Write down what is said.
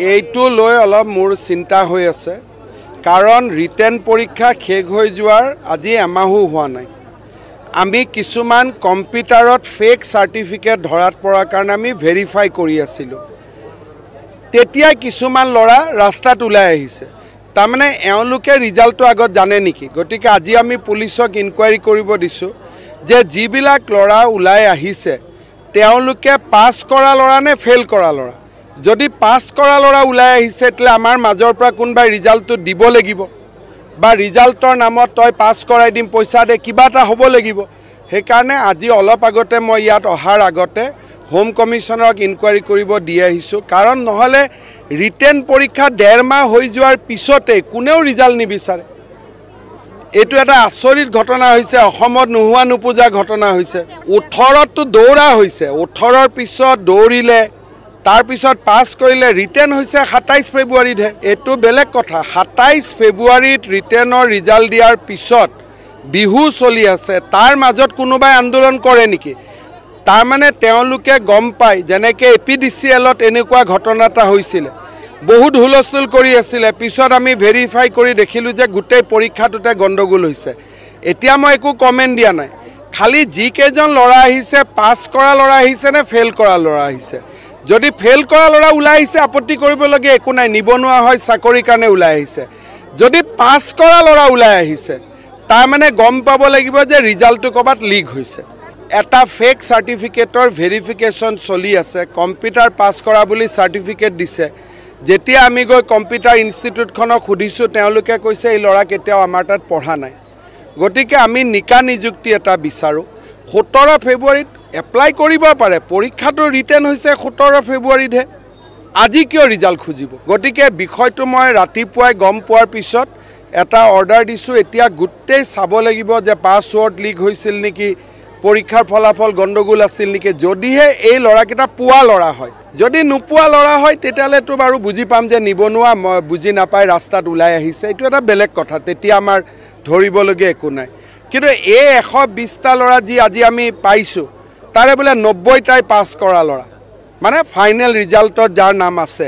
এইটো লৈ অলপ মোৰ চিন্তা হৈ আছে কাৰণ ৰিটেন পৰীক্ষা শেষ হৈ যোৱাৰ আজি এমাহো হোৱা নাই। আমি কিছুমান কম্পিউটাৰত ফেক সাৰ্টিফিকেট ধৰাত পৰাৰ কাৰণে আমি ভেৰিফাই কৰি আছিলোঁ। তেতিয়া কিছুমান ল'ৰা ৰাস্তাত ওলাই আহিছে, তাৰমানে এওঁলোকে ৰিজাল্টটো আগত জানে নেকি? গতিকে আজি আমি পুলিচক ইনকুৱাৰী কৰিব দিছোঁ যে যিবিলাক ল'ৰা ওলাই আহিছে তেওঁলোকে পাছ কৰা ল'ৰা নে ফেইল কৰা ল'ৰা। যদি পাছ কৰা ল'ৰা ওলাই আহিছে তেতিয়াহ'লে আমাৰ মাজৰ পৰা কোনোবাই ৰিজাল্টটো দিব লাগিব বা ৰিজাল্টৰ নামত তই পাছ কৰাই দিম পইচা দে কিবা এটা হ'ব লাগিব। সেইকাৰণে আজি অলপ আগতে মই ইয়াত অহাৰ আগতে হোম কমিশনাৰক ইনকুৱাৰী কৰিব দি আহিছোঁ, কাৰণ নহ'লে ৰিটেন পৰীক্ষা 1.5 মাহ হৈ যোৱাৰ পিছতে কোনেও ৰিজাল্ট নিবিচাৰে। এইটো এটা আচৰিত ঘটনা হৈছে, অসমত নোহোৱা নোপোজা ঘটনা হৈছে। 18তো দৌৰা হৈছে, 18ৰ পিছত দৌৰিলে, তাৰপিছত পাছ কৰিলে, ৰিটেন হৈছে 27 ফেব্ৰুৱাৰীতহে। এইটো বেলেগ কথা। 27 ফেব্ৰুৱাৰীত ৰিটেনৰ ৰিজাল্ট দিয়াৰ পিছত বিহু চলি আছে, তাৰ মাজত কোনোবাই আন্দোলন কৰে নেকি? তাৰমানে তেওঁলোকে গম পায়, যেনেকৈ APDCLত এনেকুৱা ঘটনা এটা হৈছিলে, বহুত হুলস্থুল কৰি আছিলে, পিছত আমি ভেৰিফাই কৰি দেখিলোঁ যে গোটেই পৰীক্ষাটোতে গণ্ডগোল হৈছে। এতিয়া মই একো কমেণ্ট দিয়া নাই, খালি যিকেইজন ল'ৰা আহিছে পাছ কৰা ল'ৰা আহিছে নে ফেইল কৰা ল'ৰা আহিছে। যদি ফেইল কৰা ল'ৰা ওলাই আহিছে আপত্তি কৰিবলগীয়া একো নাই, নিবনুৱা হয় চাকৰিৰ কাৰণে ওলাই আহিছে। যদি পাছ কৰা ল'ৰা ওলাই আহিছে তাৰমানে গম পাব লাগিব যে ৰিজাল্টটো ক'ৰবাত লিক হৈছে। এটা ফেক সাৰ্টিফিকেটৰ ভেৰিফিকেশ্যন চলি আছে, কম্পিউটাৰ পাছ কৰা বুলি সাৰ্টিফিকেট দিছে। যেতিয়া আমি গৈ কম্পিউটাৰ ইনষ্টিটিউটখনক সুধিছোঁ তেওঁলোকে কৈছে এই ল'ৰা কেতিয়াও আমাৰ তাত পঢ়া নাই। গতিকে আমি নিকা নিযুক্তি এটা বিচাৰোঁ। 17 ফেব্ৰুৱাৰীত এপ্লাই কৰিব পাৰে, পৰীক্ষাটো ৰিটেন হৈছে 17 ফেব্ৰুৱাৰীতহে, আজি কিয় ৰিজাল্ট খুজিব? গতিকে বিষয়টো মই ৰাতিপুৱাই গম পোৱাৰ পিছত এটা অৰ্ডাৰ দিছোঁ। এতিয়া গোটেই চাব লাগিব যে পাছৱৰ্ড লিক হৈছিল নেকি, পৰীক্ষাৰ ফলাফল গণ্ডগোল আছিল নেকি। যদিহে এই ল'ৰাকেইটা পোৱা ল'ৰা হয়, যদি নোপোৱা ল'ৰা হয় তেতিয়াহ'লেতো বাৰু বুজি পাম যে নিবনুৱা বুজি নাপায় ৰাস্তাত ওলাই আহিছে, এইটো এটা বেলেগ কথা, তেতিয়া আমাৰ ধৰিবলগীয়া একো নাই। কিন্তু এই 120টা ল'ৰা যি আজি আমি পাইছোঁ তাৰে বোলে 90টাই পাছ কৰা ল'ৰা, মানে ফাইনেল ৰিজাল্টত যাৰ নাম আছে।